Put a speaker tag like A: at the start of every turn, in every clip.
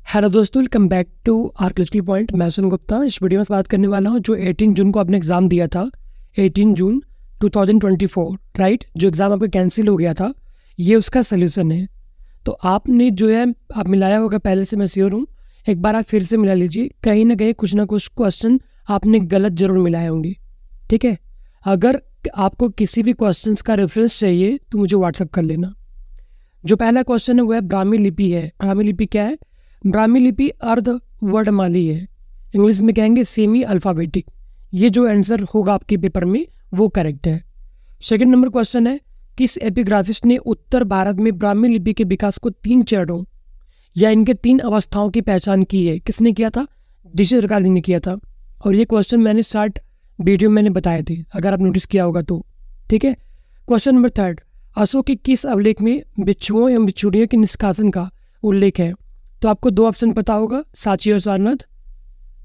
A: Hello दोस्तों, welcome back to archaeological point. मैं सुन गुप्ता। इस वीडियो में बात करने वाला हूँ जो 18 जून को आपने एग्ज़ाम दिया था, 18 जून 2024, राइट। जो एग्ज़ाम आपका कैंसिल हो गया था, ये उसका सलूशन है। तो आपने जो है आप मिलाया होगा पहले से, मैं श्योर हूँ। एक बार आप फिर से मिला लीजिए, कहीं ना कहीं कुछ ना कुछ क्वेश्चन आपने गलत जरूर मिलाए होंगे, ठीक है। अगर आपको किसी भी क्वेश्चन का रेफरेंस चाहिए तो मुझे व्हाट्सअप कर लेना। जो पहला क्वेश्चन है वो है ब्राह्मी लिपि है। ब्राह्मी लिपि क्या है? ब्राह्मी लिपि अर्ध वर्णमाली है, इंग्लिश में कहेंगे सेमी अल्फ़ाबेटिक। ये जो आंसर होगा आपके पेपर में वो करेक्ट है। सेकंड नंबर क्वेश्चन है, किस एपिग्राफिस्ट ने उत्तर भारत में ब्राह्मी लिपि के विकास को 3 चरणों या इनके 3 अवस्थाओं की पहचान की है? किसने किया था? डी.सी. सरकार ने किया था। और ये क्वेश्चन मैंने शॉर्ट वीडियो मैंने बताए थे, अगर आप नोटिस किया होगा तो, ठीक है। क्वेश्चन नंबर थर्ड, अशोक के किस अभिलेख में बिच्छुओं एवं बिच्छुड़ियों के निष्कासन का उल्लेख है? तो आपको 2 ऑप्शन पता होगा, सांची और सारनाथ,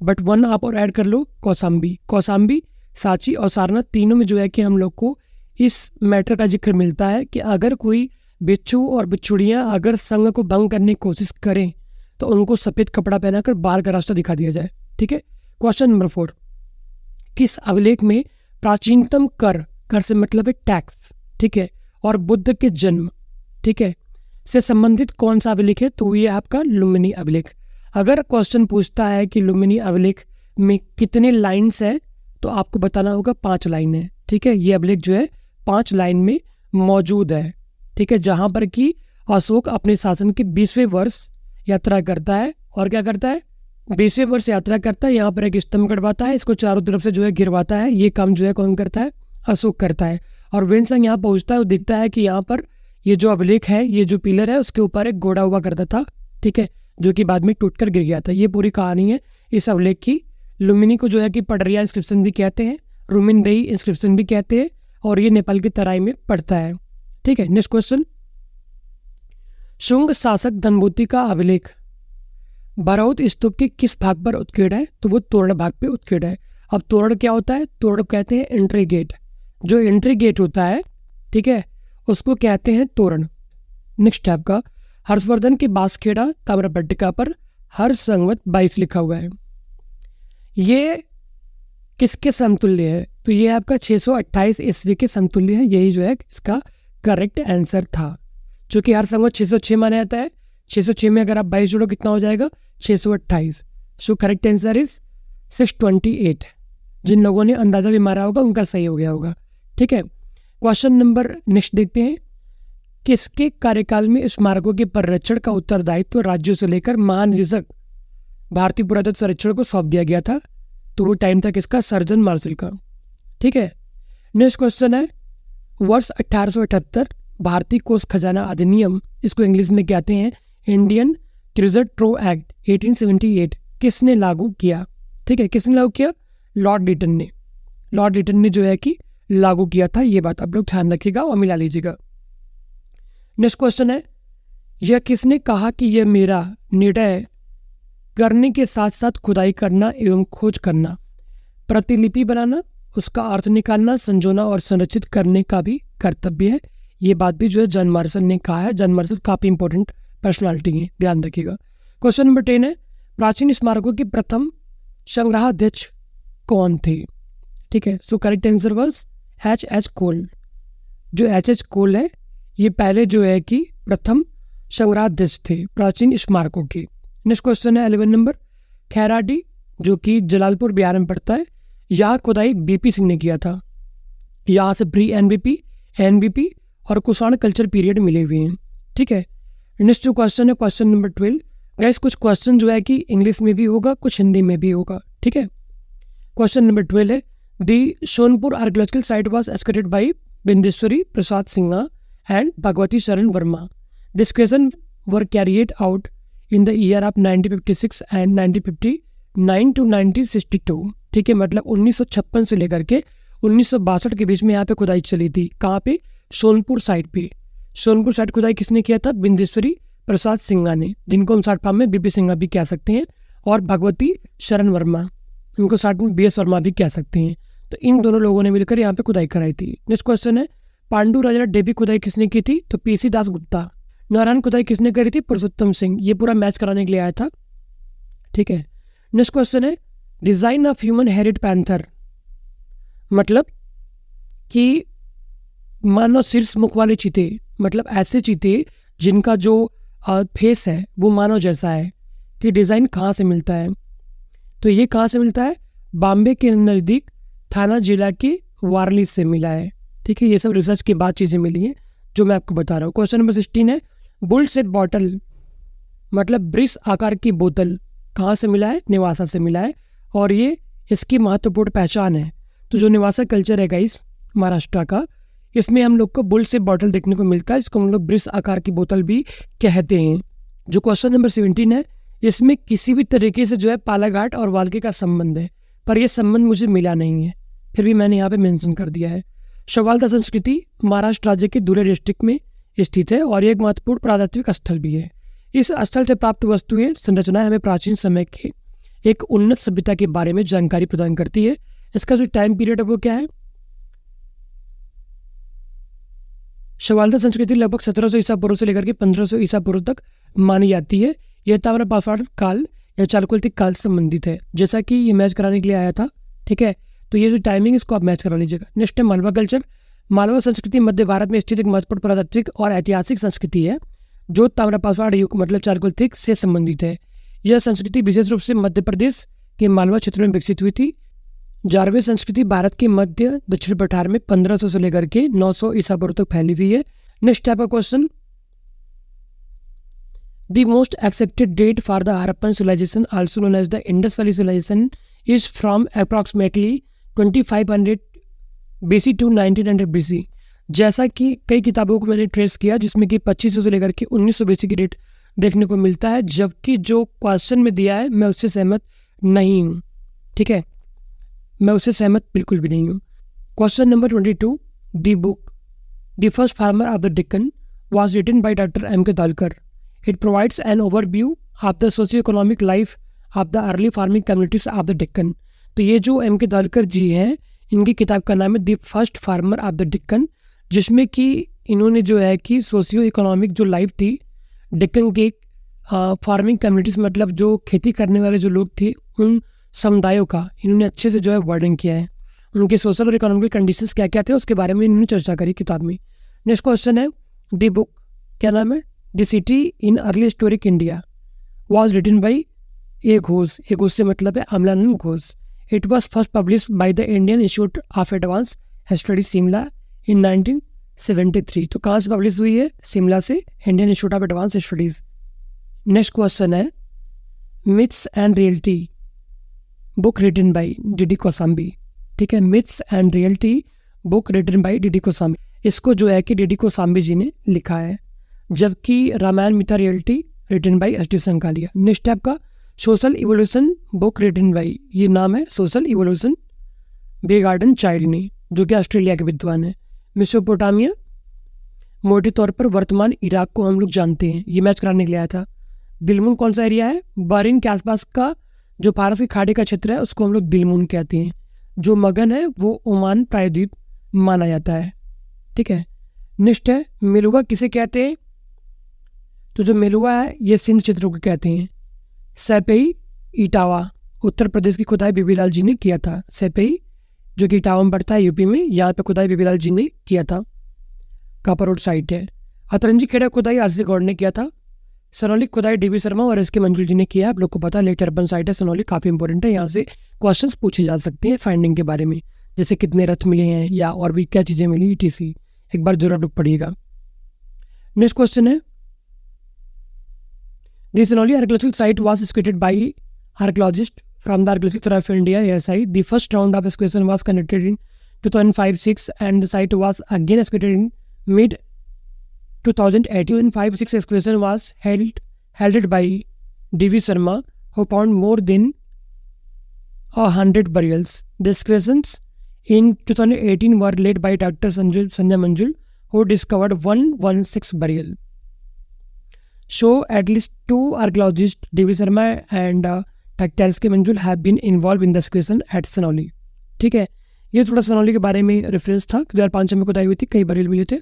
A: बट 1 आप और ऐड कर लो, कौशाम्बी। कौशाम्बी, सांची और सारनाथ, तीनों में जो है कि हम लोग को इस मैटर का जिक्र मिलता है कि अगर कोई बिच्छू और बिच्छुड़ियाँ अगर संघ को भंग करने की कोशिश करें तो उनको सफ़ेद कपड़ा पहनाकर बाहर का रास्ता दिखा दिया जाए, ठीक है। क्वेश्चन नंबर 4, किस अभिलेख में प्राचीनतम कर से मतलब है टैक्स, ठीक है, और बुद्ध के जन्म, ठीक है, से संबंधित कौन सा अभिलेख है? तो ये आपका लुम्बिनी अभिलेख। अगर क्वेश्चन पूछता है कि लुम्बिनी अभिलेख में कितने लाइन्स है तो आपको बताना होगा 5 लाइन है, ठीक है। ये अभिलेख जो है 5 लाइन में मौजूद है, ठीक है, जहाँ पर कि अशोक अपने शासन के 20वें वर्ष यात्रा करता है। और क्या करता है? 20वें वर्ष यात्रा करता है। यहाँ पर एक स्तंभ गड़वाता है, इसको चारों तरफ से जो है घिरवाता है। ये काम जो है कौन करता है? अशोक करता है। और वेनसंग यहाँ पहुँचता है और दिखता है कि यहाँ पर ये जो अभिलेख है, ये जो पिलर है, उसके ऊपर एक घोड़ा हुआ करता था, ठीक है, जो कि बाद में टूटकर गिर गया था। ये पूरी कहानी है इस अभिलेख की। लुम्बिनी को जो है कि पडरिया इंस्क्रिप्शन भी कहते हैं, रुमिनदेही इंस्क्रिप्शन भी कहते हैं, और ये नेपाल की तराई में पड़ता है, ठीक है। नेक्स्ट क्वेश्चन, शुंग शासक धनभूति का अभिलेख बरौत स्तूप के किस भाग पर उत्कीर्ण है? तो वो तोरण भाग पे उत्कीर्ण है। अब तोरण क्या होता है? तोरण कहते हैं एंट्री गेट। जो एंट्री गेट होता है, ठीक है, उसको कहते हैं तोरण। नेक्स्ट टाइप का, हर्षवर्धन के बांसखेड़ा ताम्रपट्टिका पर हर्ष संवत 22 लिखा हुआ है, ये किसके समतुल्य है? तो ये आपका 628 ईस्वी के समतुल्य है। यही जो है इसका करेक्ट आंसर था, क्योंकि हर संवत 606 माना जाता है। 606 में अगर आप 22 जोड़ो कितना हो जाएगा? 628। So correct answer is 628। जिन लोगों ने अंदाजा भी मारा होगा उनका सही हो गया होगा, ठीक है। क्वेश्चन नंबर नेक्स्ट देखते हैं, किसके कार्यकाल में स्मारकों के परिरक्षण का उत्तरदायित्व राज्यों से लेकर महानिदेशक भारतीय पुरातत्व संरक्षण को सौंप दिया गया था? तो वो टाइम था किसका? सर्जन मार्शल का, ठीक है। नेक्स्ट क्वेश्चन है, वर्ष 1878 भारतीय कोष खजाना अधिनियम, इसको इंग्लिश में कहते हैं इंडियन ट्रेजर ट्रो एक्ट 1878, किसने लागू किया? ठीक है, किसने लागू किया? लॉर्ड लिटन ने। लॉर्ड लिटन ने जो है कि लागू किया था। ये बात आप लोग ध्यान रखिएगा और मिला लीजिएगा। नेक्स्ट क्वेश्चन है, यह किसने कहा कि यह मेरा निर्णय करने के साथ साथ खुदाई करना एवं खोज करना, प्रतिलिपि बनाना, उसका अर्थ निकालना, संजोना और संरक्षित करने का भी कर्तव्य है? ये बात भी जो है जॉन मार्शल ने कहा है। जॉन मार्शल काफ़ी इंपॉर्टेंट पर्सनालिटी है, ध्यान रखिएगा। क्वेश्चन नंबर 10 है, प्राचीन स्मारकों के प्रथम संग्रहाध्यक्ष कौन थे? ठीक है, so correct answer was H.H. कोल। जो H.H. कोल है, ये पहले जो है कि प्रथम संग्रहाध्यक्ष थे प्राचीन स्मारकों के। नेक्स्ट क्वेश्चन है 11 नंबर, खैराडी जो कि जलालपुर बिहार में पड़ता है, यहाँ खुदाई बीपी सिंह ने किया था। यहाँ से प्री एनबीपी और कुषाण कल्चर पीरियड मिले हुए हैं, ठीक है। नेक्स्ट जो क्वेश्चन है क्वेश्चन नंबर 12। गाइस कुछ क्वेश्चन जो है कि इंग्लिश में भी होगा, कुछ हिंदी में भी होगा, ठीक है। क्वेश्चन नंबर 12 है, the Sonpur archaeological site was excavated by Bindeshwari Prasad Singh and Bhagwati Sharan Verma. This question were carried out in the year of 1956 and 1959 to 1962. ठीक है, मतलब 1956 से लेकर के 1962 के बीच में यहाँ पे खुदाई चली थी। कहाँ पे? सोनपुर साइट पे। सोनपुर साइट खुदाई किसने किया था? बिंदेश्वरी प्रसाद सिंह ने, जिनको हम शॉर्ट फॉर्म में बीपी सिंह भी कह सकते हैं, और भगवती शरण वर्मा, उनको शॉर्ट में BS वर्मा भी कह सकते हैं। तो इन दोनों लोगों ने मिलकर यहाँ पे खुदाई कराई थी। नेक्स्ट क्वेश्चन है, पांडु राजा डेबी खुदाई किसने की थी? तो PC दास गुप्ता। नारायण खुदाई किसने करी थी? पुरुषोत्तम सिंह। ये पूरा मैच कराने के लिए आया था, ठीक है। नेक्स्ट क्वेश्चन है design of human heard panther, मतलब कि मानव शीर्ष मुख वाले चीते, मतलब ऐसे चीते जिनका जो फेस है वो मानव जैसा है, कि डिज़ाइन कहाँ से मिलता है। तो ये कहाँ से मिलता है, बॉम्बे के नज़दीक थाना जिला के वारली से मिला है। ठीक है, ये सब रिसर्च के बाद चीज़ें मिली हैं जो मैं आपको बता रहा हूँ। क्वेश्चन नंबर 16 है बुल शेप बॉटल, मतलब ब्रिस आकार की बोतल कहाँ से मिला है, नेवासा से मिला है, और ये इसकी महत्वपूर्ण पहचान है। तो जो नेवासा कल्चर है गाइस महाराष्ट्र का, इसमें हम लोग को बुल शेप बॉटल देखने को मिलता है, इसको हम लोग ब्रिस आकार की बोतल भी कहते हैं। जो क्वेश्चन नंबर 17 है, इसमें किसी भी तरीके से जो है पालाघाट और वाल्के का संबंध है, पर यह संबंध मुझे मिला नहीं है, फिर भी मैंने यहाँ पे मेंशन कर दिया है। शवालदा संस्कृति महाराष्ट्र राज्य के दुरे डिस्ट्रिक्ट में स्थित है और ये एक महत्वपूर्ण पुरातात्विक स्थल भी है। इस स्थल से प्राप्त वस्तुएं संरचनाएं हमें प्राचीन समय के एक उन्नत सभ्यता के बारे में जानकारी प्रदान करती है। इसका जो टाइम पीरियड है वो क्या है, शवालदा संस्कृति लगभग 1700 ईसा पूर्व से लेकर के 1500 ईसा पूर्व तक मानी जाती है। यह ताम्रपाषाण काल या चालकोलिथिक काल से संबंधित है, जैसा कि ये मैच कराने के लिए आया था। ठीक है, तो ये जो टाइमिंग इसको आप मैच करा लीजिएगा। नेक्स्ट है मालवा कल्चर। मालवा संस्कृति मध्य भारत में स्थित एक महत्वपूर्ण पुरातात्विक और ऐतिहासिक संस्कृति है जो ताम्रपाषाण युग मतलब चालकोलिथिक से संबंधित है। यह संस्कृति विशेष रूप से मध्य प्रदेश के मालवा क्षेत्र में विकसित हुई थी। जारवे संस्कृति भारत के मध्य दक्षिण पठार में 1500 से लेकर के 900 ईसा पूर्व तक फैली हुई है। नेक्स्ट टाइप का question, the most accepted date for the Harappan civilization also known as the Indus valley civilization is from approximately 2500 BC to 1900 BC। जैसा कि कई किताबों को मैंने ट्रेस किया जिसमें कि 2500 से लेकर के 1900 BC की डेट देखने को मिलता है, जबकि जो क्वेश्चन में दिया है मैं उससे सहमत नहीं हूँ। ठीक है, मैं उससे सहमत बिल्कुल भी नहीं हूँ। Question number 22, the book the first farmer of the Deccan was written by doctor M.K. Dalkar. It provides an overview of the socio economic life of the early farming communities of the Deccan. तो ये जो M.K. दालकर जी हैं, इनकी किताब का नाम है the first farmer of the Deccan, जिसमें कि इन्होंने जो है कि सोशियो इकोनॉमिक जो लाइफ थी डेक्कन के फार्मिंग कम्युनिटीज़ मतलब जो खेती करने वाले जो लोग थे उन समुदायों का इन्होंने अच्छे से जो है वर्णन किया है। उनके सोशल और इकोनॉमिकल कंडीशंस क्या क्या थे उसके बारे में इन्होंने चर्चा करी किताब में। नेक्स्ट क्वेश्चन है द बुक, क्या नाम है, the city in early historic India was written by A Ghosh. A Ghosh से मतलब है Amalananda Ghosh. It was first publish by the Indian institute of advance study Shimla in 1973। तो कहाँ से पब्लिश हुई है, शिमला से, Indian institute of advance studies. Next question है myths and reality book written by D Kosambi. ठीक है, myths and reality book written by D Kosambi, इसको जो है कि डी कोसाम्बी जी ने लिखा है, जबकि Ramayana myth reality written by S D Sankalia. Next आपका social evolution book written by, ये नाम है social evolution by Gordon Childe ने, जो कि ऑस्ट्रेलिया के विद्वान है। मेसोपोटामिया, मोटे तौर पर वर्तमान इराक को हम लोग जानते हैं, ये मैच कराने के लिए आया था। दिलमुन कौन सा एरिया है, बहरीन के आसपास का जो फारस की खाड़ी का क्षेत्र है उसको हम लोग दिलमुन कहते हैं। जो मगन है वो ओमान प्रायद्वीप माना जाता है। ठीक है, नेक्स्ट है मेलुआ किसे कहते हैं, तो जो मेलुआ है ये सिंध क्षेत्र को कहते हैं। सैपई इटावा उत्तर प्रदेश की खुदाई बीबीलाल जी ने किया था। सैपई जो कि इटावा में पड़ता है यूपी में, यहाँ पे खुदाई बीबीलाल जी ने किया था, कापर रोड साइट है। अतरंजी खेड़ा खुदाई आरसी गौड़ ने किया था। सनौली खुदाई डीबी शर्मा और एसके मंजुल जी ने किया है। आप लोग को पता है लेट अर्बन साइट है सनौली, काफ़ी इंपॉर्टेंट है, यहाँ से क्वेश्चंस पूछे जा सकते हैं फाइंडिंग के बारे में, जैसे कितने रथ मिले हैं या और भी क्या चीज़ें मिली ETC, एक बार जरूर लोग पढ़िएगा। नेक्स्ट क्वेश्चन है the Sanauli archaeological site was excavated by archaeologist from the archaeological survey of India ASI। The first round of excavation was conducted in 2005-06 and the site was again excavated in mid 2008 and 5-6 excavation was held by D.V. Sharma, who found more than 100 burials. The excavations in 2018 were led by Dr. Sanjay Manjul, who discovered 116 burial. So at least 2 archaeologists, D.V. Sharma and Dr. S.K. Manjul, have been involved in the excavation at Sanoli. ठीक है, ये थोड़ा सनौली के बारे में reference था। 2005 में खुदाई हुई थी, कई बरियल मिले थे।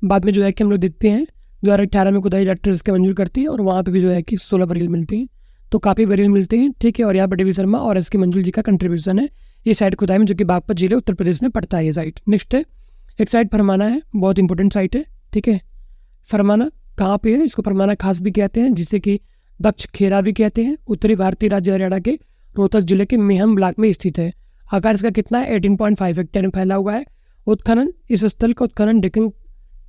A: बाद में जो है कि हम लोग देखते हैं 2018 में खुदाई डॉक्टर इसके मंजूर करती है और वहाँ पे भी जो है कि 16 बरियल मिलती हैं। तो काफ़ी बेरियल मिलते हैं, ठीक है। और यहाँ पर डी.वी. शर्मा और एस के मंजुल जी का कंट्रीब्यूशन है ये साइट खुदाई में, जो कि बागपत जिले उत्तर प्रदेश में पड़ता है ये साइट। नेक्स्ट है एक साइट फरमाना है, बहुत इंपॉर्टेंट साइट है, ठीक है। फरमाना कहाँ पे है? इसको फरमाना खास भी कहते हैं, जिसे कि दक्ष खेरा भी कहते हैं। उत्तरी भारतीय राज्य हरियाणा के रोहतक जिले के मेहम ब्लॉक में स्थित है। आकार इसका कितना है? 18.5 हेक्टेयर में फैला हुआ है। उत्खनन, इस स्थल का उत्खनन डेक्कन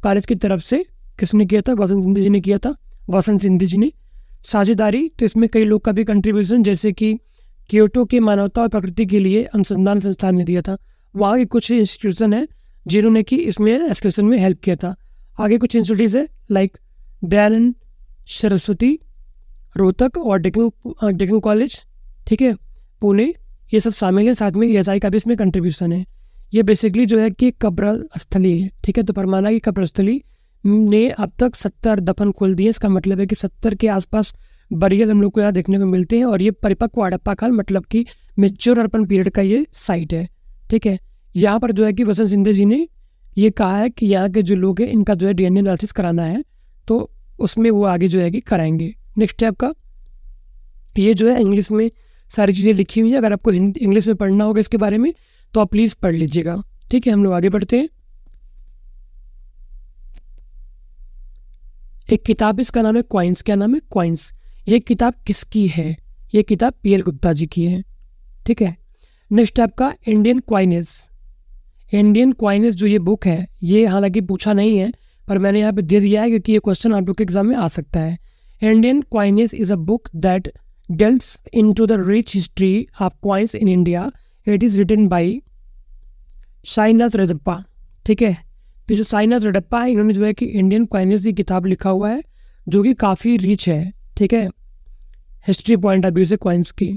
A: कॉलेज की तरफ से किसने किया था? वसंत सिंधु जी ने किया था, वसंत सिंधु जी ने। साझेदारी, तो इसमें कई लोग का भी कंट्रीब्यूशन, जैसे कि क्योटो के मानवता और प्रकृति के लिए अनुसंधान संस्थान ने दिया था। वहाँ के कुछ इंस्टीट्यूशन है जिन्होंने कि इसमें एक्सकर्शन में हेल्प किया था। आगे कुछ इंस्टीट्यूट है लाइक दयानंद सरस्वती रोहतक और डेक्कन कॉलेज, ठीक है, पुणे, ये सब शामिल है। साथ में ESI का भी इसमें कंट्रीब्यूशन है। ये बेसिकली जो है कि कब्र स्थली है, ठीक है। तो फरमाना की कब्र स्थली ने अब तक 70 दफन खोल दिए। इसका मतलब है कि 70 के आसपास बरियल हम लोग को यहाँ देखने को मिलते हैं। और ये परिपक्व हड़प्पा काल, मतलब कि मेच्योर अर्बन पीरियड का ये साइट है, ठीक है। यहाँ पर जो है कि वसंत सिंधु जी ने ये कहा है कि यहाँ के जो लोग हैं इनका जो है DNA एनालिसिस कराना है, तो उसमें वो आगे जो है कि कराएंगे। नेक्स्ट है आपका, ये जो है इंग्लिश में सारी चीज़ें लिखी हुई है। अगर आपको इंग्लिश में पढ़ना होगा इसके बारे में तो आप प्लीज़ पढ़ लीजिएगा, ठीक है। हम लोग आगे बढ़ते हैं। एक किताब, इसका नाम है क्वाइंस। क्या नाम है? क्वाइंस। ये किताब किसकी है? ये किताब PL गुप्ता जी की है, ठीक है। नेक्स्ट आपका इंडियन क्वाइनेस। इंडियन क्वाइनेस जो ये बुक है, ये हालांकि पूछा नहीं है पर मैंने यहाँ पे दे दिया है क्योंकि ये क्वेश्चन आप लोग के एग्जाम में आ सकता है। Indian coinage is a book that delves into the rich history of coins in India. It is written by Sainath Reddappa, ठीक है। तो जो साईनाथ रेड्डप्पा है, इन्होंने जो है कि इंडियन क्वाइनेस की किताब लिखा हुआ है, जो कि काफ़ी रिच है, ठीक है, हिस्ट्री पॉइंट ऑफ व्यू से कॉइन्स की।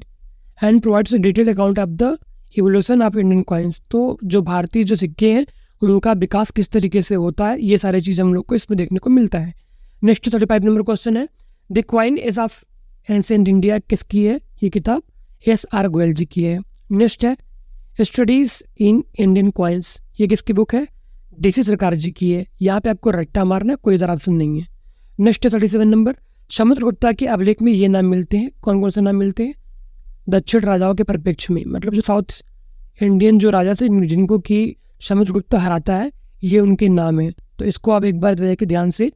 A: And provides a detail account of the evolution of Indian coins. तो जो भारतीय जो सिक्के हैं उनका विकास किस तरीके से होता है, ये सारी चीज़ हम लोग को इसमें देखने को मिलता है। नेक्स्ट 35 नंबर क्वेश्चन है, the coinage of ancient India किसकी है? ये किताब SR गोयल जी की है। नेक्स्ट है स्टडीज इन इंडियन क्वाइंस। ये किसकी बुक है? DC सरकार जी की है। यहाँ पे आपको रट्टा मारना, कोई ज़रा ऑप्शन नहीं है। नेक्स्ट है 37 नंबर, समुद्रगुप्ता के अभिलेख में ये नाम मिलते हैं। कौन कौन से नाम मिलते हैं? दक्षिण राजाओं के परिप्रेक्ष्य में, मतलब जो साउथ इंडियन जो राजा से जिनको कि समुद्रगुप्त हराता है, ये उनके नाम है। तो इसको आप एक बार रह के ध्यान से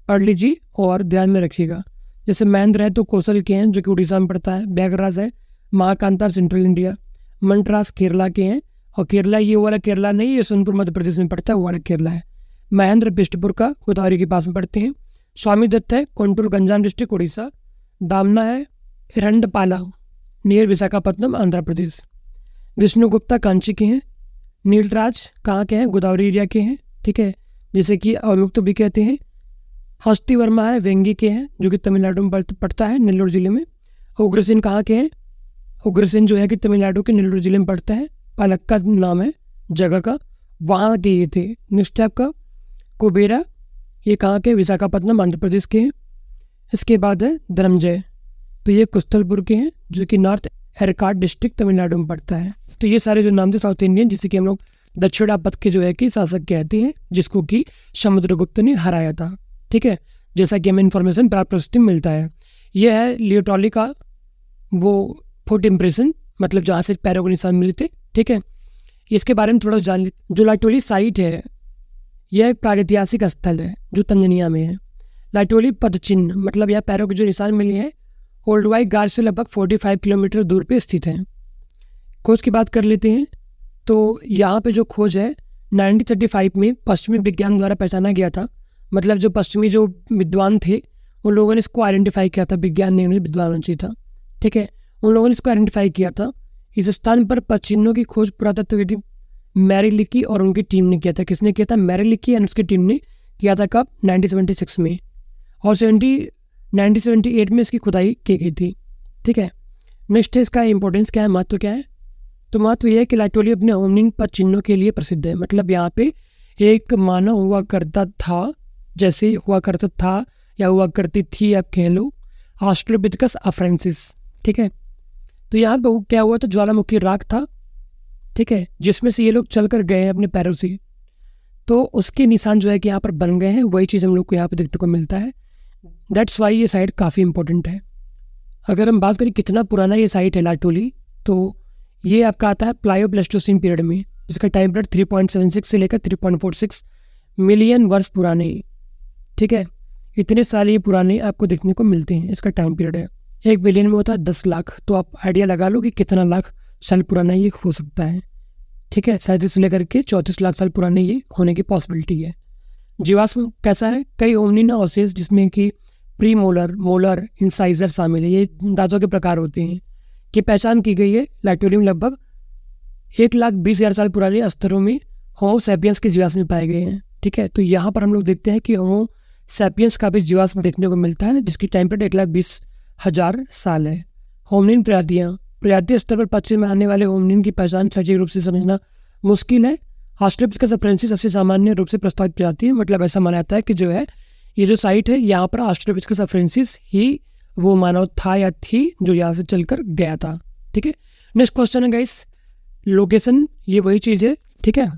A: पढ़ लीजिए और ध्यान में रखिएगा। जैसे महेंद्र है तो कौशल के हैं, जो कि उड़ीसा में पड़ता है। ब्यागराज है महाकांता सेंट्रल इंडिया। मंटरास केरला के हैं, और केरला ये वाला केरला नहीं, ये सोनपुर मध्य प्रदेश में पड़ता है, वो वाला केरला है। महेंद्र बिष्टपुर का गोदावरी के पास में पड़ते हैं। स्वामी दत्त है कोंटूर गंजाम डिस्ट्रिक्ट उड़ीसा। दामना है हिरंडपाला नियर विशाखापट्टनम आंध्र प्रदेश। विष्णुगुप्ता कांची के हैं। नीलराज कहाँ के हैं? गोदावरी एरिया के हैं, ठीक है, जिसे कि अवमुक्त भी कहते हैं। हस्ती वर्मा है वेंगी के हैं, जो कि तमिलनाडु में पड़ता है, नेल्लोर जिले में। उग्रसेन कहाँ के हैं? उग्रसेन जो है कि तमिलनाडु के नेल्लोर जिले में पड़ता है, पालक्का नाम है जगह का, वहाँ के ये थे। नेक्स्ट आपका कुबेरा, ये कहाँ के? विशाखापट्टनम आंध्र प्रदेश के हैं। इसके बाद है धनंजय, तो ये कुस्तलपुर के हैं, जो कि नॉर्थ एरकाड डिस्ट्रिक्ट तमिलनाडु में पड़ता है। तो ये सारे जो नाम थे साउथ इंडियन, जिसे कि हम लोग दक्षिणापथ के जो है कि शासक कहते हैं, जिसको कि समुद्रगुप्त ने हराया था, ठीक है, जैसा कि हमें इन्फॉर्मेशन प्राप्त मिलता है। यह है लियोटॉली का वो फुट इम्प्रेशन, मतलब जहाँ से पैरों के निशान मिले थे, ठीक है। इसके बारे में थोड़ा जान ली। जो लाइटोली साइट है, यह एक प्रागैतिहासिक स्थल है जो तंजानिया में है। लाइटोली पद चिन्ह, मतलब यह पैरों के जो निशान मिले हैं, ओल्डवाई गार से लगभग 45 किलोमीटर दूर पे स्थित है। खोज की बात कर लेते हैं, तो यहाँ पे जो खोज है 1935 में पश्चिमी विज्ञान द्वारा पहचाना गया था। मतलब जो पश्चिमी जो विद्वान थे उन लोगों ने इसको आइडेंटिफाई किया था, विज्ञान ने, उन्हें विद्वान होना चाहिए था, ठीक है, उन लोगों ने इसको आइडेंटिफाई किया था। इस स्थान पर पदचिन्हों की खोज पुरातत्वविद मैरी लिकी और उनकी टीम ने किया था। किसने किया था? मैरी लिकी एंड उसकी टीम ने किया था। कब? 1976 में, और 1978 में इसकी खुदाई की गई थी, ठीक है। नेक्स्ट है इसका इंपॉर्टेंस क्या है, महत्व क्या है? तो महत्व यह है कि लाइटोली अपने होमनिन पद चिन्हों के लिए प्रसिद्ध है। मतलब यहाँ पे एक मानव हुआ करता था, जैसे हुआ करता था या हुआ करती थी, आप कह लो, ऑस्ट्रोपिथेकस अफ्रेंसिस, ठीक है। तो यहाँ पे क्या हुआ था? ज्वालामुखी राग था, ठीक है, जिसमें से ये लोग चल कर गए हैं अपने पैरों से, तो उसके निशान जो है कि यहाँ पर बन गए हैं। वही चीज़ हम लोग को यहाँ पे देखने को मिलता है। दैट्स वाई ये साइट काफ़ी इंपॉर्टेंट है। अगर हम बात करें कितना पुराना ये साइट है लाटोली, तो ये आपका आता है प्लायोप्लेस्टोसिन पीरियड में, जिसका टाइम पीरियड 3.76 से लेकर 3.46 मिलियन वर्ष पुराने, ठीक है, इतने साल ये पुराने आपको देखने को मिलते हैं। इसका टाइम पीरियड है 1 बिलियन में होता है 10 लाख, तो आप आइडिया लगा लो कि कितना लाख साल पुराना ये हो सकता है, ठीक है। 37 से लेकर के 34 लाख साल पुराने ये होने की पॉसिबिलिटी है। जीवाश्म कैसा है, कई होमिनिन ऑसेस जिसमें कि प्री मोलर, मोलर, इंसाइजर शामिल है, ये दांतों के प्रकार होते हैं, की पहचान की गई है। लाटोली में लगभग 1,20,000 साल पुराने स्तरों में होमो सैपियंस के जीवाश्म पाए गए हैं, ठीक है। तो यहाँ पर हम लोग देखते हैं कि होमो सैपियंस का भी जीवाश्म देखने को मिलता है, जिसकी टाइम पीरियड 1,20,000 साल है। होमिनिन प्रजातियाँ, प्रजातीय स्तर पर पश्चिम में आने वाले होमिनिन की पहचान सटीक रूप से समझना मुश्किल है। ऑस्ट्रेलोपिथेकस अफ्रेंसिस सबसे सामान्य रूप से प्रस्तावित प्रजाति है, मतलब ऐसा माना जाता है कि जो है ये जो साइट है यहाँ पर ऑस्ट्रेलोपिथेकस अफ्रेंसिस ही वो मानव था या थी जो यहाँ से चलकर गया था, ठीक है। नेक्स्ट क्वेश्चन है गाइस, लोकेशन, ये वही चीज़ है, ठीक है,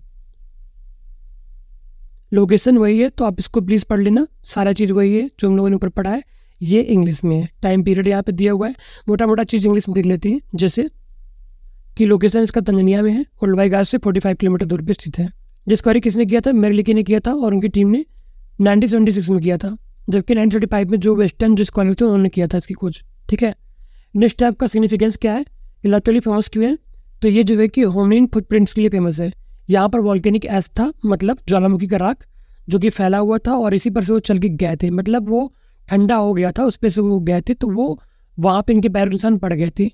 A: लोकेशन वही है, तो आप इसको प्लीज़ पढ़ लेना, सारा चीज़ वही है जो हम लोगों ने ऊपर पढ़ा है, ये इंग्लिश में है। टाइम पीरियड यहाँ पे दिया हुआ है, मोटा मोटा चीज़ इंग्लिश में देख लेते हैं, जैसे कि लोकेशन इसका तंजानिया में है और लुवाई से 45 किलोमीटर दूर पर स्थित है। डिस्कवरी किसने किया था, मेरलिकी ने किया था और उनकी टीम ने 1976 में किया था, जबकि 1935 में जो वेस्टर्न डिस्कवरी थे उन्होंने किया था इसकी खोज, ठीक है। नेक्स्ट टाइप का सिग्निफिकेंस क्या है, लाटोली फेमस क्यों है, तो ये जो है कि होमिनिन फुटप्रिंट्स के लिए फेमस है। यहाँ पर वॉल्केनिक एश था, मतलब ज्वालामुखी का राख जो कि फैला हुआ था और इसी पर से वो चल के गए थे, मतलब वो ठंडा हो गया था, उस पर से वो गए थे, तो वो वहाँ पे इनके पैर निशान पड़ गए थे,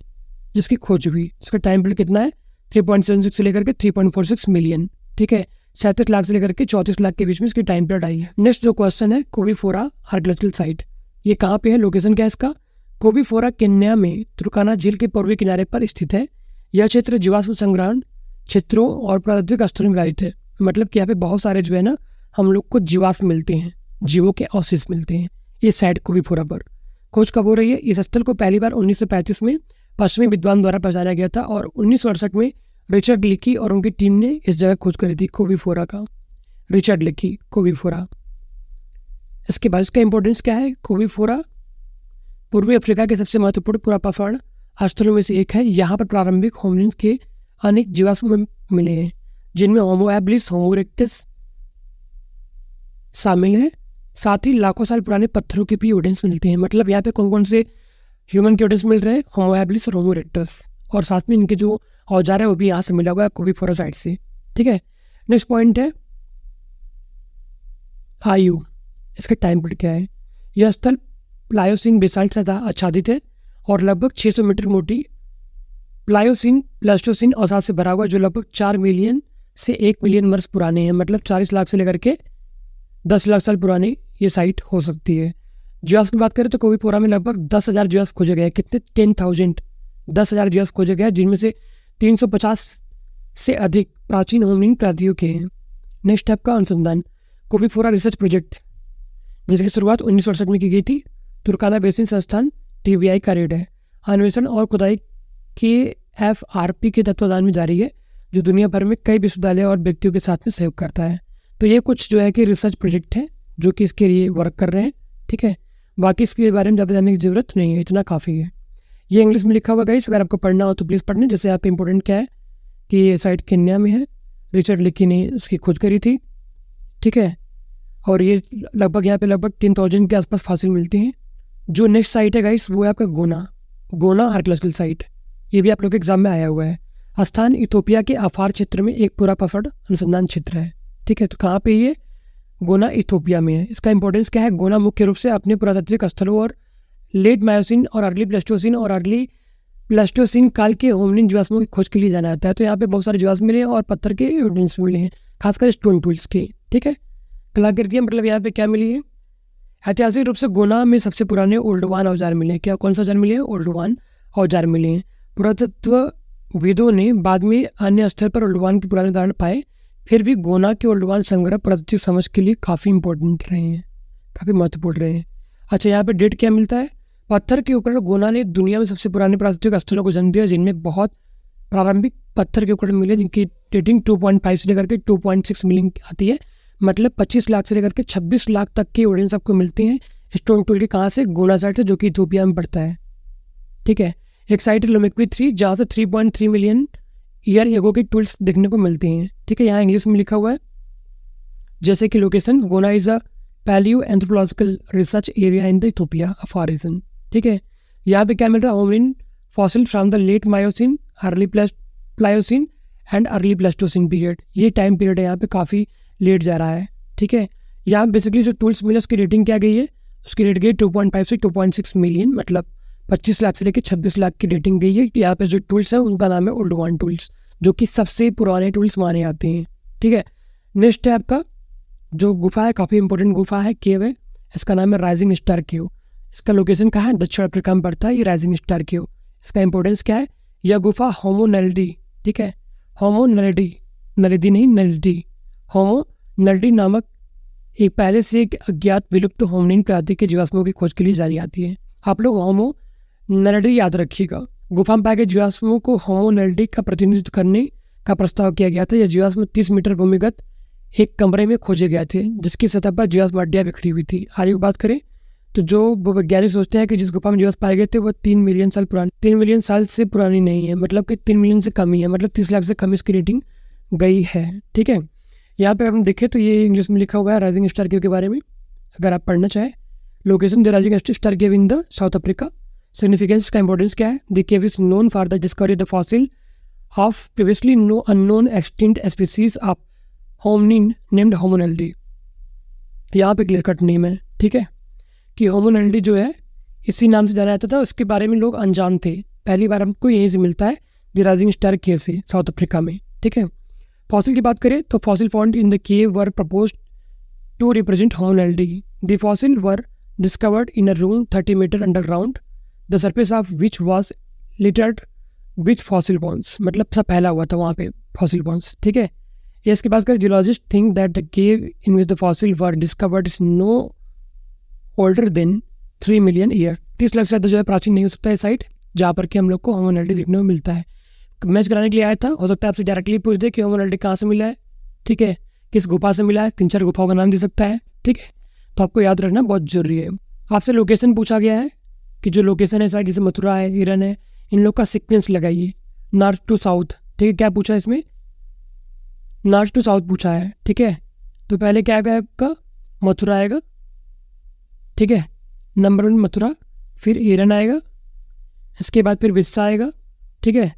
A: जिसकी खोज हुई। इसका टाइम पीरियड कितना है, 3.76 से लेकर के 3.46 मिलियन, ठीक है। 37 लाख से लेकर के 34 लाख के बीच में इसकी टाइम पीरियड आई है। नेक्स्ट जो क्वेश्चन है, कोबीफोरा आर्कियोलॉजिकल साइट, ये कहाँ पे है, लोकेशन क्या है इसका, कोबीफोरा केन्या में तुर्काना झील के पूर्वी किनारे पर स्थित है। यह क्षेत्र जीवाश्म संग्रहण क्षेत्रों और प्राकृतिक स्तरों में विभाजित है, मतलब कि यहाँ पे बहुत सारे जो है ना हम लोग को जीवाश्म मिलते हैं, जीवों के अवशेष मिलते हैं। ये साइट कोबीफोरा पर खोज कब हो रही है, इस स्थल को पहली बार 1935 में पश्चिमी विद्वान द्वारा पहचाना गया था और 1968 में रिचर्ड लिकी और उनकी टीम ने इस जगह खोज करी थी, कोबीफोरा का। रिचर्ड लिकी, कोबीफोरा। इसके बाद इसका इंपॉर्टेंस क्या है, कोबीफोरा पूर्वी अफ्रीका के सबसे महत्वपूर्ण पुरातात्विक स्थलों में से एक है। यहाँ पर प्रारंभिक होमिनिन के अनेक जीवाश्म मिले हैं, जिनमें होमो हैबिलिस, होमो इरेक्टस शामिल है। साथ ही लाखों साल पुराने पत्थरों के भी एविडेंस मिलते हैं, मतलब यहाँ पे कौन कौन से ह्यूमन के एविडेंस मिल रहे हैं, होमो हैबिलिस और होमो इरेक्टस, और साथ में इनके जो औजार है वो भी यहाँ से मिला हुआ है कोबीफोरा साइट से, ठीक है। नेक्स्ट पॉइंट है आयु, इसका टाइम पीरियड क्या है, यह स्थल प्लायोसिन बेसाल्ट से आच्छादित है और लगभग 600 मीटर मोटी प्लायोसिन प्लास्टोसिन औजार से भरा हुआ, जो लगभग 4 मिलियन से 1 मिलियन वर्ष पुराने हैं, मतलब 40 लाख से लेकर के 10 लाख साल पुरानी ये साइट हो सकती है। जीवाश्म की बात करें तो कोबीफोरा में लगभग 10,000 जीवाश्म खोजे गए, कितने, 10,000 जीवाश्म खोजे गए, जिनमें से 350 से अधिक प्राचीन होमिनिन प्रजातियों के हैं। नेक्स्ट स्टेप का अनुसंधान, कोबीफोरा रिसर्च प्रोजेक्ट, जिसकी शुरुआत 1968 में की गई थी, तुर्काना बेसिन संस्थान TBI का रेड है। अन्वेषण और खुदाई के FRP के तत्वाधान में जारी है, जो दुनिया भर में कई विश्वविद्यालय और व्यक्तियों के साथ में सहयोग करता है। तो ये कुछ जो है कि रिसर्च प्रोजेक्ट है जो कि इसके लिए वर्क कर रहे हैं, ठीक है। बाकी इसके बारे में ज़्यादा जानने की जरूरत नहीं है, इतना काफ़ी है। ये इंग्लिश में लिखा हुआ गाइस, अगर आपको पढ़ना हो तो प्लीज़ पढ़ने। जैसे यहाँ पे इंपॉर्टेंट क्या है कि ये साइट केन्या में है, रिचर्ड लिकी ने इसकी खोज करी थी, ठीक है। और ये लगभग यहाँ पे लगभग 10,000 के आसपास फॉसिल मिलते हैं। जो नेक्स्ट साइट है गाइस वो है आपका गोना आर्कियोलॉजिकल साइट, ये भी आप लोग के एग्जाम में आया हुआ है। स्थान इथोपिया के अफार क्षेत्र में एक पुरातात्विक अनुसंधान क्षेत्र है, ठीक है। तो कहाँ पे ये, गोना इथोपिया में है। इसका इंपॉर्टेंस क्या है, गोना मुख्य रूप से अपने पुरातात्विक स्थलों और लेट मायोसिन और अर्ली प्लास्टोसिन काल के होमिनिन जीवाश्मों की खोज के लिए जाना जाता है। तो यहाँ पे बहुत सारे जीवाश्म मिले और पत्थर के एविडेंस मिले हैं, खासकर स्टोन टूल्स के, ठीक है। कलाकृतियाँ, मतलब यहाँ पे क्या मिली है, ऐतिहासिक रूप से गोना में सबसे पुराने ओल्डवान औजार मिले हैं। क्या, कौन सा औजार मिले हैं, ओल्डवान औजार मिले हैं। पुरातत्वविदों ने बाद में अन्य स्थल पर ओल्डवान के पुराने उदाहरण पाए, फिर भी गोना के ओल्डवान संग्रह पुरातात्विक समझ के लिए काफ़ी इंपॉर्टेंट रहे हैं, काफ़ी महत्वपूर्ण रहे हैं। अच्छा, यहाँ पे डेट क्या मिलता है, पत्थर के उपकरण, गोना ने दुनिया में सबसे पुराने पुरातात्विक स्थलों को जन्म दिया, जिनमें बहुत प्रारंभिक पत्थर के उपकरण मिले, जिनकी डेटिंग 2.5 से लेकर के 2.6 मिलियन आती है, मतलब 25 लाख से लेकर के 26 लाख तक के एविडेंस आपको मिलते हैं स्टोन टूल के। कहाँ से, गोना साइड से, जो कि इथोपिया में पड़ता है, ठीक है। एक साइट है लोमेक्वी 3 जहाँ से 3.3 मिलियन ईयर एगो के टूल्स देखने को मिलते हैं, ठीक है। यहाँ इंग्लिश में लिखा हुआ है जैसे कि location Gona is a paleoanthropological research area in the Ethiopia for region, ठीक है। यहाँ पे क्या मिल रहा है, hominin fossil from the late Miocene, early Pliocene and early Pleistocene period. ये टाइम पीरियड है यहाँ पे काफ़ी लेट जा रहा है, ठीक है। यहाँ बेसिकली जो टूल्स मिले उसकी रेटिंग क्या गई है, उसकी रेट गई 2.5 से 2.6 मिलियन, मतलब 25 लाख से लेकर 26 लाख की रेटिंग गई है। यहाँ पे जो टूल्स हैं उनका नाम है ओल्ड वन टूल्स, जो कि सबसे पुराने टूल्स माने जाते हैं, ठीक है। नेक्स्ट है आपका जो गुफा है, काफ़ी इंपॉर्टेंट गुफा है, केव है, इसका नाम है राइजिंग स्टार केव। इसका लोकेशन कहाँ है, दक्षिण अफ्रीका में पड़ता है ये राइजिंग स्टार केव। इसका इंपॉर्टेंस क्या है, यह गुफा होमो नैलिडी, ठीक है, होमो नैलिडी, नलिदी नहीं नलिडी, होमो नलिडी नामक एक पहले से एक अज्ञात विलुप्त होमिनिन प्रजाति के जीवाश्मों की खोज के लिए जानी जाती है। आप लोग होमो नलिडी याद रखिएगा। गुफा में पाए गए जीवाश्मों को होमो नलिडी का प्रतिनिधित्व करने का प्रस्ताव किया गया था। यह जीवाश्म 30 मीटर भूमिगत एक कमरे में खोजे गए थे, जिसकी सतह पर जीवाश्म हड्डियाँ बिखरी हुई थी। आगे बात करें तो जो वैज्ञानिक सोचते हैं कि जिस गुफा में जीवाश्म पाए गए थे वो 3 मिलियन साल पुरानी, 3 मिलियन साल से पुरानी नहीं है, मतलब कि 3 मिलियन से कम ही है, मतलब 30 लाख से कम इसकी रेटिंग गई है, ठीक है। यहाँ पे हम देखें तो ये इंग्लिश में लिखा हुआ है राइजिंग स्टार केव के बारे में, अगर आप पढ़ना चाहें। Location the rising star cave in the South Africa. Significance का इंपॉर्टेंस क्या है, the cave is known for the discovery the fossil of previously no unknown extinct species of hominin named homo naledi. यहाँ पे clear cut name है, ठीक है, कि होमो नलिडी जो है इसी नाम से जाना जाता था, उसके बारे में लोग अनजान थे। पहली बार हमको यहीं से मिलता है द राइजिंग स्टार केव से, साउथ अफ्रीका में, ठीक है। फॉसिल की बात करें तो fossil found in the cave were proposed to represent homo naledi. The fossil were discovered in a room 30 meter underground, the surface of which was littered with fossil bones, मतलब सब फैला हुआ था वहाँ पे फॉसिल बोन्स, ठीक है। ये इसके बाद कर geologist think that the cave in which the fossil were discovered is know older than 3 million year. 30 lakh से ज़्यादा जो है प्राचीन नहीं हो सकता है साइट जहाँ पर कि हम लोग को होमो नलिडी देखने को मिलता है। मैच कराने के लिए आया था, हो सकता है आपसे डायरेक्टली पूछ दे कि होमो नलिडी कहाँ से मिला है, ठीक है, किस गुफा से मिला है, 3-4 गुफाओं का नाम दे सकता है, ठीक है। तो आपको याद रखना बहुत जरूरी है। आपसे लोकेशन पूछा गया है कि जो लोकेशन है साइट जैसे मथुरा है, हिरन है, इन लोग का सीक्वेंस लगाइए नॉर्थ टू साउथ, ठीक है। क्या पूछा है इसमें, नॉर्थ टू साउथ पूछा है, ठीक है। तो पहले क्या आएगा आपका, मथुरा आएगा, ठीक है, नंबर 1 मथुरा, फिर हिरन आएगा, इसके बाद फिर विस्सा आएगा, ठीक है,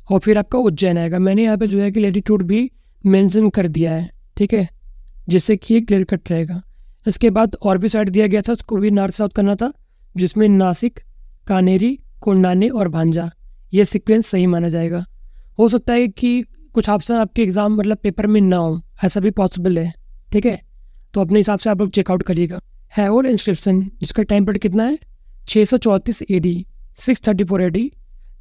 A: और फिर आपका उज्जैन आएगा। मैंने यहाँ पे जो है कि लैटिट्यूड भी मेंशन कर दिया है, ठीक है, जिससे कि क्लियर कट रहेगा। इसके बाद और भी साइड दिया गया था, उसको भी नॉर्थ साउथ करना था, जिसमें नासिक, कानेरी, कोंडाने और भांजा, ये सीक्वेंस सही माना जाएगा। हो सकता है कि कुछ ऑप्शन आपके एग्जाम मतलब पेपर में ना हो, ऐसा भी पॉसिबल है, ठीक है। तो अपने हिसाब से आप लोग चेकआउट करिएगा। हैवोर इंस्क्रिप्शन जिसका टाइम पीरियड कितना है 634 AD 634 AD,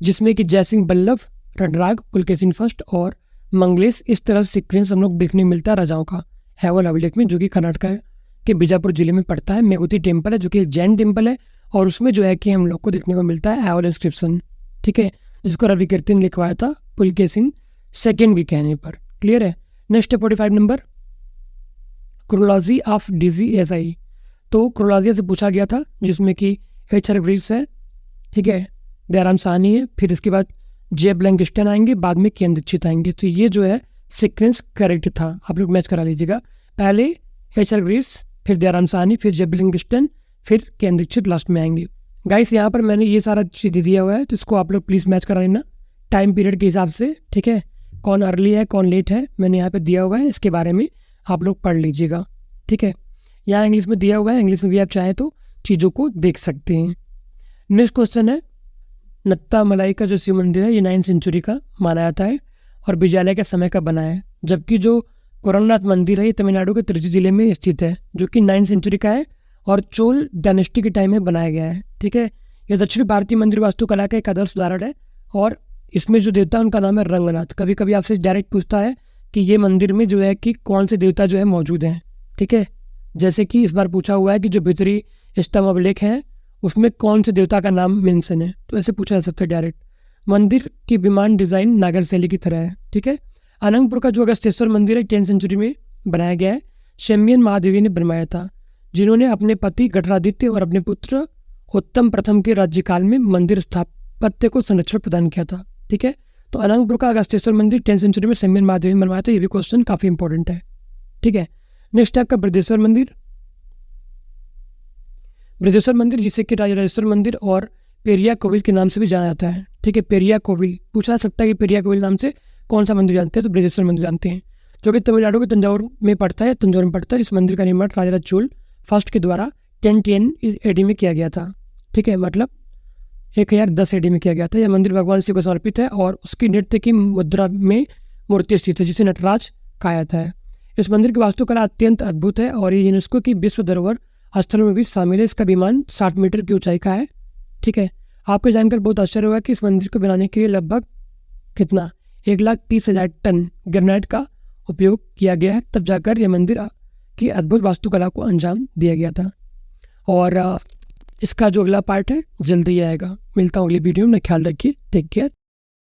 A: जिसमें कि जयसिंह बल्लभ, रणराग, पुलकेशिन फर्स्ट और मंगलेश, इस तरह से सीक्वेंस हम लोग देखने मिलता है राजाओं का हैवोर अभिलेख में, जो कि कर्नाटक के बीजापुर जिले में पड़ता है। मेघुती टेम्पल है जो कि एक जैन टेम्पल है, और उसमें जो है कि हम लोग को देखने को मिलता है हैवोर इंस्क्रिप्शन, ठीक है, जिसको रवि कीर्ति ने लिखवाया था पुलकेशिन सेकेंड के कहने पर। क्लियर है। नेक्स्ट है 45 नंबर, क्रोनोलॉजी ऑफ DGSI। तो क्रोनोलॉजी से पूछा गया था, जिसमें कि HR ग्रीव्स है, ठीक है, दयाराम साहनी है, फिर इसके बाद J. ब्लैंकिस्टन आएंगे, बाद में केन दीक्षित आएंगे। तो ये जो है सीक्वेंस करेक्ट था, आप लोग मैच करा लीजिएगा। पहले HR ग्रीव्स, फिर दयाराम साहनी, फिर J. ब्लैंकिस्टन, फिर केन दीक्षित लास्ट में आएंगे। गाइस यहाँ पर मैंने ये सारा चीज़ दिया हुआ है, तो इसको आप लोग प्लीज़ मैच करा लेना टाइम पीरियड के हिसाब से, ठीक है। कौन अर्ली है कौन लेट है मैंने यहाँ पे दिया हुआ है, इसके बारे में आप लोग पढ़ लीजिएगा, ठीक है। यहाँ इंग्लिश में दिया हुआ है, इंग्लिश में भी आप चाहें तो चीज़ों को देख सकते हैं। नेक्स्ट क्वेश्चन है, नत्ता मलाई का जो शिव मंदिर है ये 9वीं सेंचुरी का माना जाता है और विजयालय के समय का बना है, जबकि जो कोरलनाथ मंदिर है ये तमिलनाडु के तिरुचि जिले में स्थित है, जो कि 9वीं सेंचुरी का है और चोल डायनेस्टी के टाइम में बनाया गया है, ठीक है। यह दक्षिण भारतीय मंदिर वास्तुकला का एक आदर्श उदाहरण है, और इसमें जो देवता है उनका नाम है रंगनाथ। कभी कभी आपसे डायरेक्ट पूछता है कि ये मंदिर में जो है कि कौन से देवता जो है मौजूद हैं, ठीक है। जैसे कि इस बार पूछा हुआ है कि जो भीतरी स्तंभ अभिलेख है उसमें कौन से देवता का नाम मेंशन है, तो ऐसे पूछा जा सकता है डायरेक्ट। मंदिर की विमान डिज़ाइन नागर शैली की तरह है, ठीक है। अनंतपुर का जो अगस्त्येश्वर मंदिर है 10वीं सेंचुरी में बनाया गया है, शम्यन महादेवी ने बनवाया था, जिन्होंने अपने पति गठरादित्य और अपने पुत्र उत्तम प्रथम के राज्यकाल में मंदिर स्थापत्य को संरक्षण प्रदान किया था। ठीक है, तो अनंतपुर का अगस्त्येश्वर मंदिर 10th सेंचुरी में सेम्यन महादेव ने बनवाया था। ये भी क्वेश्चन काफी इंपॉर्टेंट है। ठीक है, नेक्स्ट है आपका बृहदेश्वर मंदिर। बृहदेश्वर मंदिर जिसे कि राजराजेश्वर मंदिर और पेरिया कोविल के नाम से भी जाना जाता है। ठीक है, पेरिया कोविल पूछा जा सकता है कि पेरिया कोविल नाम से कौन सा मंदिर जानते हैं, तो बृहदेश्वर मंदिर जानते हैं, जो कि तमिलनाडु के तंजावुर में पड़ता है, तंजावुर में पड़ता है। इस मंदिर का निर्माण राजराज चोल फर्स्ट के द्वारा 1010 AD में किया गया था। ठीक है, मतलब 1010 AD में किया गया था। यह मंदिर भगवान शिव को समर्पित है और उसकी नृत्य की मुद्रा में मूर्ति स्थित है जिसे नटराज कहा जाता है। इस मंदिर की वास्तुकला अत्यंत अद्भुत है और ये यूनेस्को की विश्व धरोहर स्थलों में भी शामिल है। इसका विमान 60 मीटर की ऊंचाई का है। ठीक है, आपको जानकर बहुत आश्चर्य होगा कि इस मंदिर को बनाने के लिए लगभग कितना 1,30,000 टन ग्रेनाइट का उपयोग किया गया है, तब जाकर यह मंदिर की अद्भुत वास्तुकला को अंजाम दिया गया था। और इसका जो अगला पार्ट है जल्दी आएगा। मिलता हूँ अगली वीडियो में, ख्याल रखिए, टेक केयर।